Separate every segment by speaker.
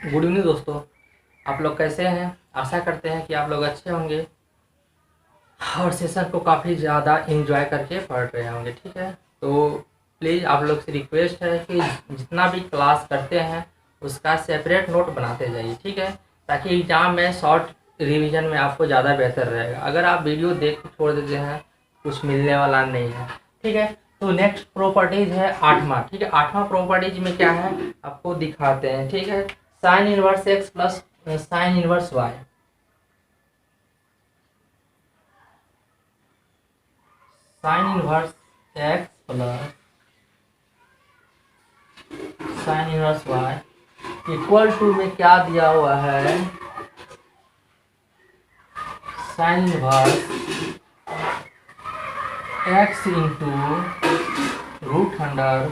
Speaker 1: Good evening दोस्तों। आप लोग कैसे हैं? आशा करते हैं कि आप लोग अच्छे होंगे और सेशन को काफ़ी ज़्यादा एंजॉय करके पढ़ रहे होंगे। ठीक है, तो प्लीज़ आप लोग से रिक्वेस्ट है कि जितना भी क्लास करते हैं उसका सेपरेट नोट बनाते जाइए। ठीक है, ताकि एग्ज़ाम में शॉर्ट रिवीजन में आपको ज़्यादा बेहतर रहेगा। अगर आप वीडियो देख के छोड़ देते हैं कुछ मिलने वाला नहीं है। ठीक है, तो नेक्स्ट प्रॉपर्टीज है आठवां। ठीक है, आठवां प्रॉपर्टीज में क्या है आपको दिखाते हैं। ठीक है, sine inverse x plus sine inverse Y. Sine inverse x plus sine inverse Y equal to में क्या दिया हुआ है, sine inverse x into root under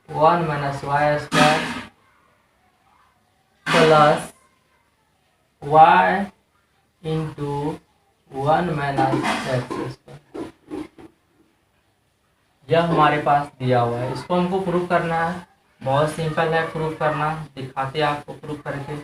Speaker 1: 1 - y² plus y into 1 - x²। यह हमारे पास दिया हुआ है, इसको हमको प्रूव करना है। बहुत सिंपल है प्रूव करना, दिखाते हैं आपको प्रूव करके।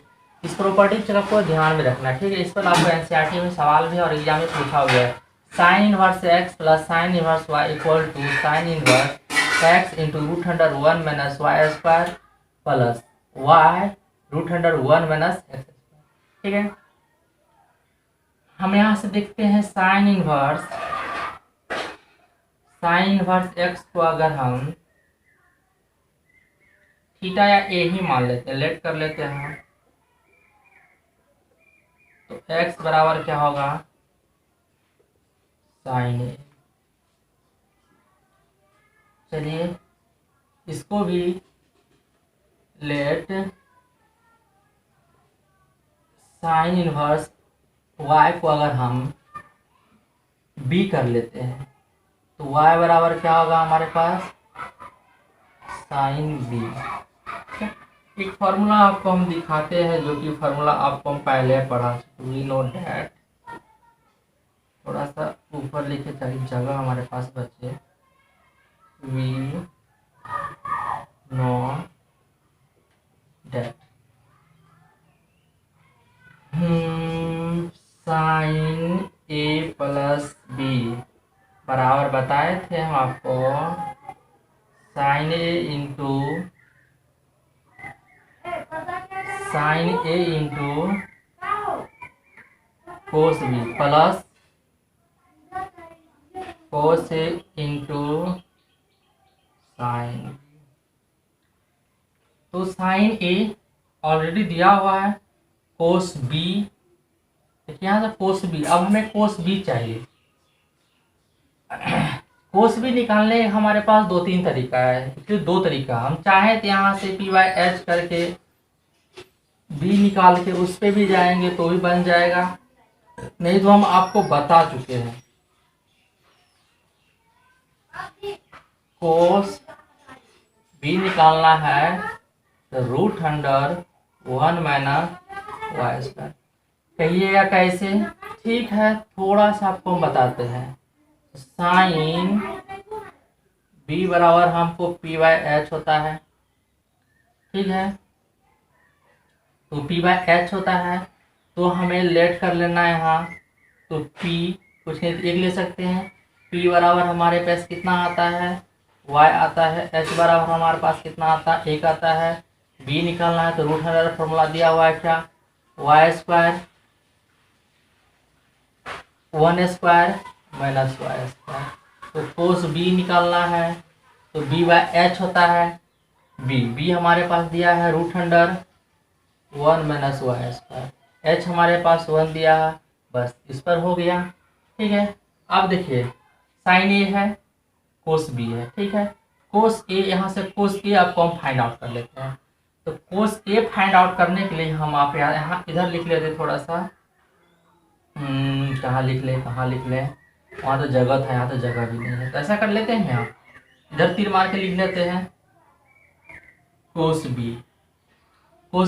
Speaker 1: इस प्रॉपर्टी को आपको ध्यान में रखना है। ठीक है, इस पर आपको एनसीईआरटी में सवाल भी और एग्जाम में पूछा हुआ है। Sine inverse x plus sine inverse Y equal to sine inverse x into root under 1 - y² plus Y root under 1 - x²। ठीक है, हम यहाँ से देखते हैं साइन इनवर्स एक्स को अगर हम थीटा या ए ही मान लेते हैं, लेट कर लेते हैं, तो एक्स बराबर क्या होगा, साइन ए। चलिए इसको भी लेट साइन इनवर्स वाई को अगर हम बी कर लेते हैं तो वाई बराबर क्या होगा हमारे पास, साइन बी। एक फार्मूला आपको हम दिखाते हैं जो कि फार्मूला आपको हम पहले पढ़ा चुके। वी नो दैट, थोड़ा सा ऊपर लिखे ताकि जगह हमारे पास बचे। We know that sine A plus B बराबर बताए थे हम आपको, sine A into cos B plus cos A into sine. तो साइन ए ऑलरेडी दिया हुआ है, कोस बी देखिए यहाँ से कोस बी, अब हमें कोस बी चाहिए। कोस बी निकालने का हमारे पास 2-3 तरीका है। फिर 2 तरीका, हम चाहें तो यहाँ से py/h करके बी निकाल के उस पे भी जाएंगे तो भी बन जाएगा, नहीं तो हम आपको बता चुके हैं कोस बी निकालना है तो रूट अंडर 1 - y²। कहिएगा कैसे? ठीक है, थोड़ा सा आपको बताते हैं। साइन बी बराबर हमको py/h होता है। ठीक है, तो py/h होता है तो हमें लेट कर लेना है यहाँ। तो p कुछ नहीं तो एक ले सकते हैं। p बराबर हमारे पास कितना आता है, y आता है। h बराबर हमारे पास कितना आता है, 1 आता है। b निकालना है तो रूट अंडर फॉर्मूला दिया हुआ है क्या, y² 1² - y²। तो कोस b निकालना है तो b/h होता है। b हमारे पास दिया है रूट अंडर 1 - y²। h हमारे पास 1 दिया है, बस इस पर हो गया। ठीक है, अब देखिए साइन ए है, कोस बी है। ठीक है, कोस ए, यहाँ से कोस ए आपको हम फाइंड आउट कर लेते हैं। तो कोस ए फाइंड आउट करने के लिए हम आप यहाँ इधर लिख लेते थोड़ा सा। कहाँ लिख लें, वहाँ तो जगह था, यहाँ तो जगह भी नहीं है। तो ऐसा कर लेते हैं, यहाँ इधर तीर मार के लिख लेते हैं कोस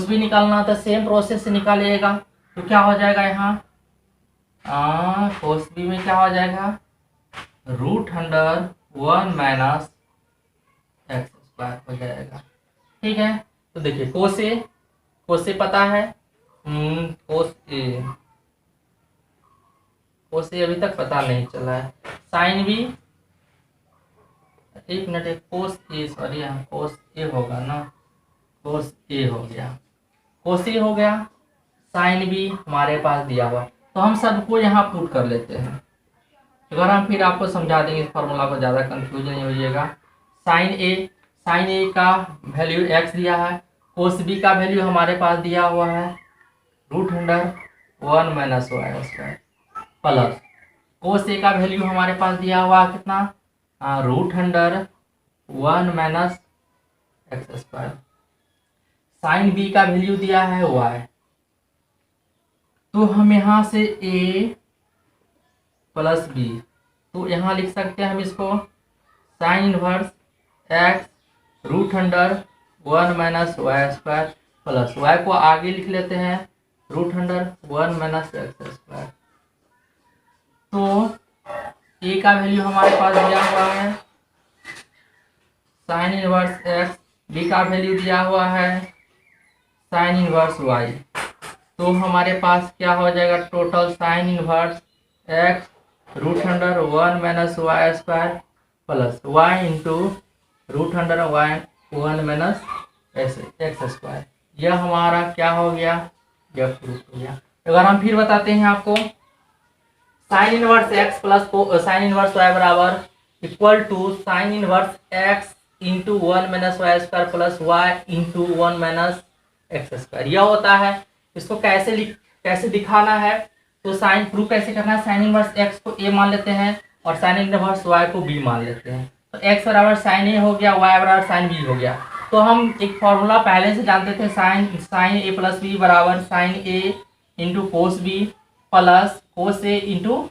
Speaker 1: बी निकालना था, सेम प्रोसेस से निकालिएगा। तो क्या हो जाएगा यहाँ, कोस बी में क्या हो जाएगा, रूट अंडर 1 - x² हो जाएगा। ठीक है, तो देखिए कोस ए कोस ए पता है, कोस ए अभी तक पता नहीं चला है। साइन बी, एक मिनट, एक कोस ए, सॉरी यहाँ कोस ए होगा ना, कोस ए हो गया, कोस ए हो गया, साइन बी हमारे पास दिया हुआ, तो हम सबको यहाँ पुट कर लेते हैं। अगर हम फिर आपको समझा देंगे इस फॉर्मूला को, ज़्यादा कंफ्यूजन नहीं होइएगा। साइन ए का वैल्यू एक्स दिया है, कोस बी का वैल्यू हमारे पास दिया हुआ है √1 minus Y square, plus cos A का वैल्यू हमारे पास दिया हुआ है कितना, √1 minus x square. Sine B का वैल्यू दिया है वाई, तो हम यहाँ से ए प्लस बी, तो यहाँ लिख सकते हैं हम इसको sine inverse X √1 minus Y square, plus Y को आगे लिख लेते हैं √1 माइनस एक्स स्क्वायर। तो ए का वैल्यू हमारे पास दिया हुआ है साइन इनवर्स एक्स, बी का वैल्यू दिया हुआ है साइन इनवर्स वाई, तो हमारे पास क्या हो जाएगा, total sine inverse X √1 minus Y square plus Y into √1 minus x square. यह हमारा क्या हो गया, यह प्रूफ हो गया। अगर हम फिर बताते हैं आपको, sine inverse x plus sine inverse y बराबर equal to sine inverse x into 1 minus Y square plus Y into 1 minus x square. यह होता है, इसको कैसे दिखाना है, तो साइन प्रूफ कैसे करना है, साइन इनवर्स एक्स को ए मान लेते हैं और साइन इनवर्स वाई को बी मान लेते हैं, तो एक्स बराबर साइन ए हो गया, वाई बराबर साइन बी हो गया। तो हम एक फॉर्मूला पहले से जानते थे, साइन ए प्लस बी बराबर sine A into cos B plus cos A into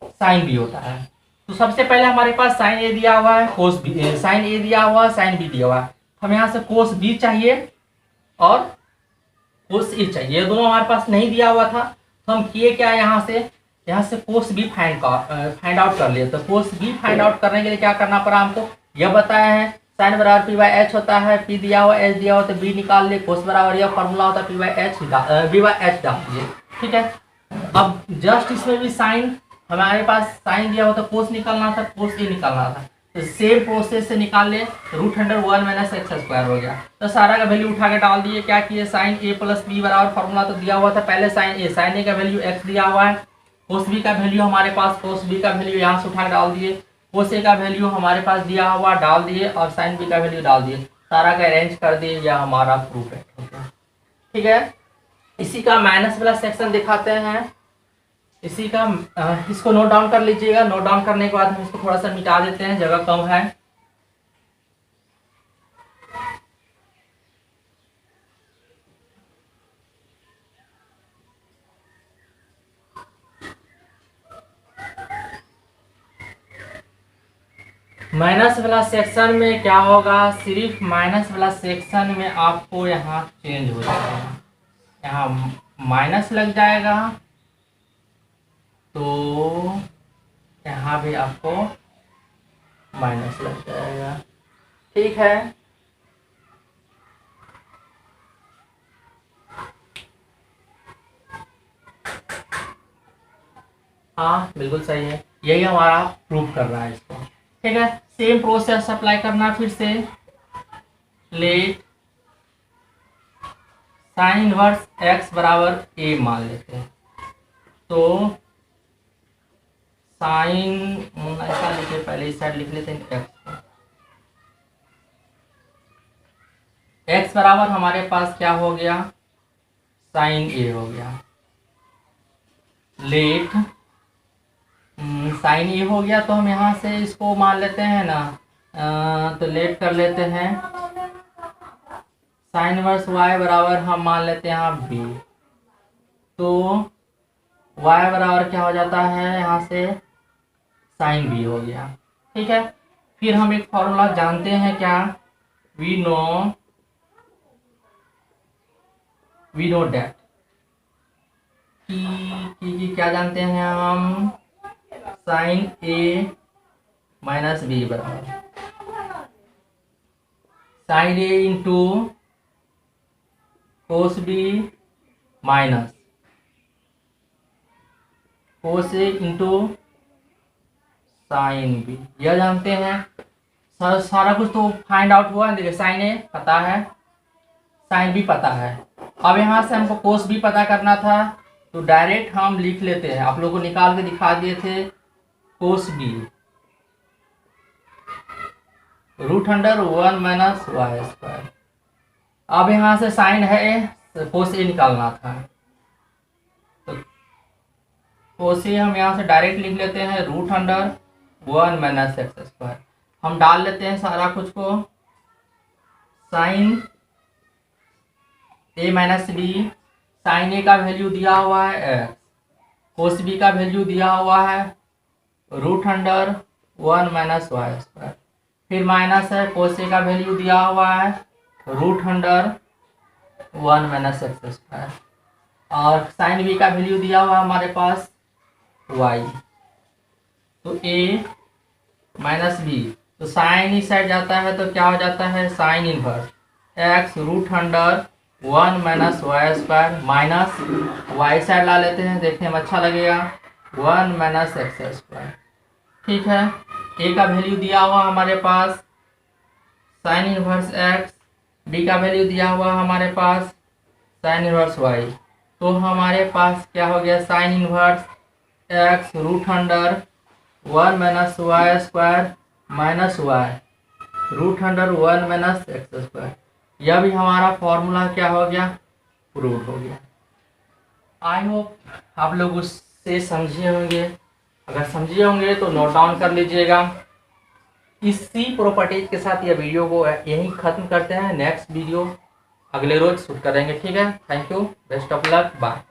Speaker 1: sine B होता है। तो सबसे पहले हमारे पास साइन ए दिया हुआ है, कोस बी, साइन ए दिया हुआ है, साइन बी दिया हुआ है, हम यहाँ से कोस बी चाहिए और कोस ए चाहिए, ये दोनों हमारे पास नहीं दिया हुआ था, तो हम किए क्या, यहाँ से कोस बी फाइंड आउट कर लिए। तो कोस बी फाइंड आउट करने के लिए क्या करना पड़ा हमको, यह बताया है साइन बराबर पी बाई एच होता है, पी दिया हुआ एच दिया हुआ, तो बी निकाल लिए, कोस बराबर यह फॉर्मूला होता है P by H, B by H डाल दिए, ठीक है। अब जस्ट इसमें भी साइन, हमारे पास साइन दिया हुआ था, कोस निकालना था, कोस ए निकालना था, तो सेम प्रोसेस से निकाल ले, √1 माइनस एक्स स्क्वायर हो गया। तो सारा का वैल्यू उठा के डाल दिए, क्या किए, साइन ए प्लस बी बराबर फॉर्मूला तो दिया हुआ था पहले, साइन ए का वैल्यू एक्स दिया हुआ है, कोस बी का वैल्यू हमारे पास, कोस बी का वैल्यू यहाँ से उठा के डाल दिए, कोस ए का वैल्यू हमारे पास दिया हुआ डाल दिए और साइन बी का वैल्यू डाल दिए, सारा का अरेंज कर दिए, यह हमारा प्रूफ है, ठीक है। इसी का माइनस वाला सेक्शन दिखाते हैं, इसी का इसको नोट डाउन कर लीजिएगा। नोट डाउन करने के बाद हम इसको थोड़ा सा मिटा देते हैं, जगह कम है। माइनस वाला सेक्शन में क्या होगा, सिर्फ माइनस वाला सेक्शन में आपको यहाँ चेंज हो जाएगा, यहाँ माइनस लग जाएगा, तो यहाँ भी आपको माइनस लग जाएगा, ठीक है। हाँ बिल्कुल सही है, यही हमारा प्रूफ कर रहा है इसको, ठीक है। सेम प्रोसेस अप्लाई करना फिर से, लेट साइन इनवर्स एक्स बराबर ए मान लेते हैं, तो साइन ऐसा लिखे, पहले इस साइड लिख लेते हैं, एक्स बराबर हमारे पास क्या हो गया, साइन ए हो गया, लेट साइन ए हो गया, तो हम यहाँ से इसको मान लेते हैं ना, तो लेट कर लेते हैं, साइन इनवर्स वाई बराबर हम मान लेते हैं यहाँ बी, तो वाई बराबर क्या हो जाता है, यहाँ से साइन बी हो गया, ठीक है। फिर हम एक फॉर्मूला जानते हैं क्या, वी नो डेट की क्या जानते हैं हम, साइन ए माइनस बी बराबर sine A into cos B minus cos A into sine B, यह जानते हैं। सारा कुछ तो फाइंड आउट हुआ है। देखिए साइन ए पता है, साइन बी पता है। अब यहाँ से हमको कोस बी पता करना था, तो डायरेक्ट हम लिख लेते हैं। आप लोगों को निकाल के दिखा दिए थे। Cos B √1 minus Y square. अब यहाँ से साइन है, कोस ए निकालना था, तो कोस ए हम यहाँ से डायरेक्ट लिख लेते हैं √1 माइनस एक्स स्क्वायर। हम डाल लेते हैं सारा कुछ को। Sign A minus B, sign ए का वैल्यू दिया हुआ है एक्स, कोस बी का वैल्यू दिया हुआ है √1 माइनस वाई स्क्वायर। फिर माइनस है, कोस ए का वैल्यू दिया हुआ है √1 माइनस एक्स स्क्वायर, और साइन बी का वैल्यू दिया हुआ हमारे पास y। तो a माइनस बी, तो साइन इस साइड जाता है तो क्या हो जाता है sine inverse x √1 minus Y square, minus y side ला लेते हैं, देखने में अच्छा लगेगा 1 माइनस एक्स स्क्वायर। ठीक है, a का वैल्यू दिया हुआ हमारे पास साइन इनवर्स x, b का वैल्यू दिया हुआ हमारे पास साइन इनवर्स y। तो हमारे पास क्या हो गया sine inverse x √1 minus Y square minus y √1 minus x square. यह भी हमारा फॉर्मूला क्या हो गया, प्रूव हो गया। आई होप आप लोग उससे समझे होंगे। अगर समझे होंगे तो नोट डाउन कर लीजिएगा। इसी प्रॉपर्टीज के साथ यह वीडियो को यहीं ख़त्म करते हैं। नेक्स्ट वीडियो अगले रोज शूट करेंगे। ठीक है, thank you, best of luck, bye.